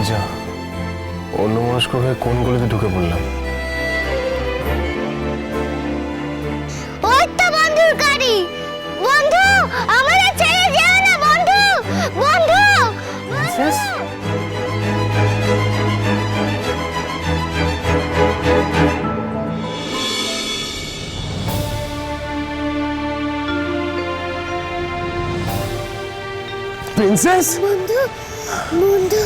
যা, অন্য মনস্ক হয়ে কোন গলিতে ঢুকে পড়লাম। ওই তো বন্ধুর গাড়ি। বন্ধু, আমাদের ছেড়ে যেও না বন্ধু। বন্ধু, প্রিন্সেস, প্রিন্সেস, বন্ধু, বন্ধু।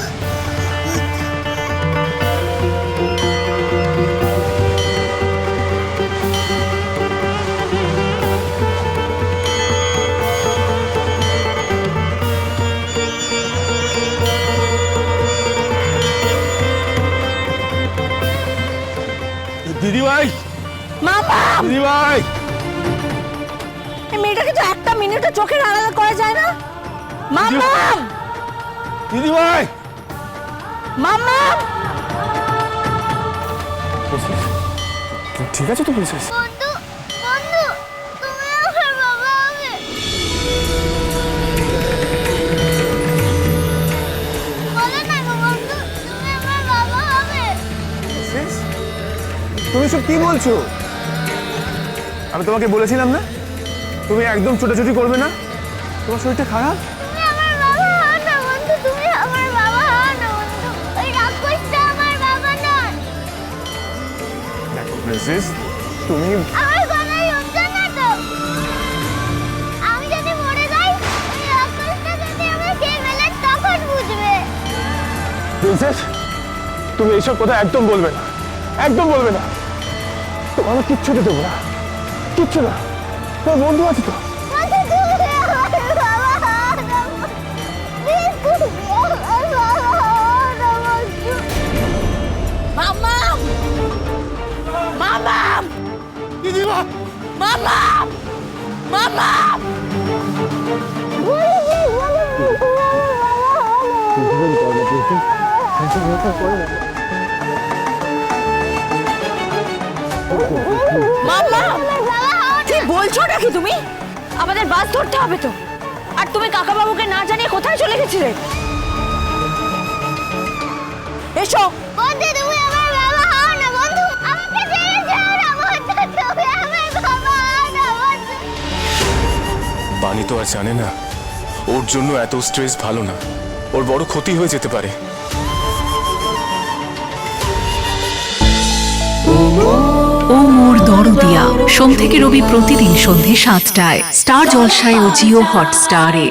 দিদি ভাই, মামা, দিদি ভাই, এই মেয়েটাকে তো একটা মিনিটও চোখের আড়াল করা যায় না। মামা, দিদি ভাই। মামা, ঠিক আছে তো প্রিন্সেস? বন্ধু, বন্ধু, তুমি আমার বাবা হবে। বলো না গো বন্ধু, তুমি আমার বাবা হবে। প্রিন্সেস, তুমি সব কি বলছো? আমি তোমাকে বলেছিলাম না তুমি একদম ছোটাছুটি করবে না, তোমার শরীরটা খারাপ। তুমি আমার বাবা হও না বন্ধু, তুমি আমার বাবা হও না বন্ধু। ওই রাক্ষসটা আমার বাবা নয়। দেখো প্রিন্সেস, তুমি আমার কথাই শুনছো না তো? আমি যদি মরে যাই, ওই রাক্ষসটা যদি আমাকে খেয়ে ফেলে তখন বুঝবে। প্রিন্সেস, তুমি এইসব কথা একদম বলবে না, একদম বলবে না। তোমার আমি কিচ্ছু দিতে দেবো না, কিচ্ছু না। তোমার বন্ধু আছে তো। বন্ধু, তুমি আমার বাবা হও না। প্লিজ, তুমি আমার বাবা হও না বন্ধু। মামা, মামা, দিদিমা, মামা, মামা। মামা, কি বলছো নাকি তুমি? আমাদের বাস ধরতে হবে তো। আর তুমি কাকা বাবুকে না জানিয়ে কোথায় চলে গেছিলে? এসো। বন্ধু, তুমি আমার বাবা হও না বন্ধু। আমাকে ছেড়ে যাও না বন্ধু, তুমি আমার বাবা হও না বন্ধু। বানি তো আর জানে না ওর জন্য এত স্ট্রেস ভালো না, ওর বড় ক্ষতি হয়ে যেতে পারে। ও মোর দরদিয়া, সোম থেকে রবি প্রতিদিন সন্ধে ৭টায় স্টার জলসায় ও জিও হটস্টারে।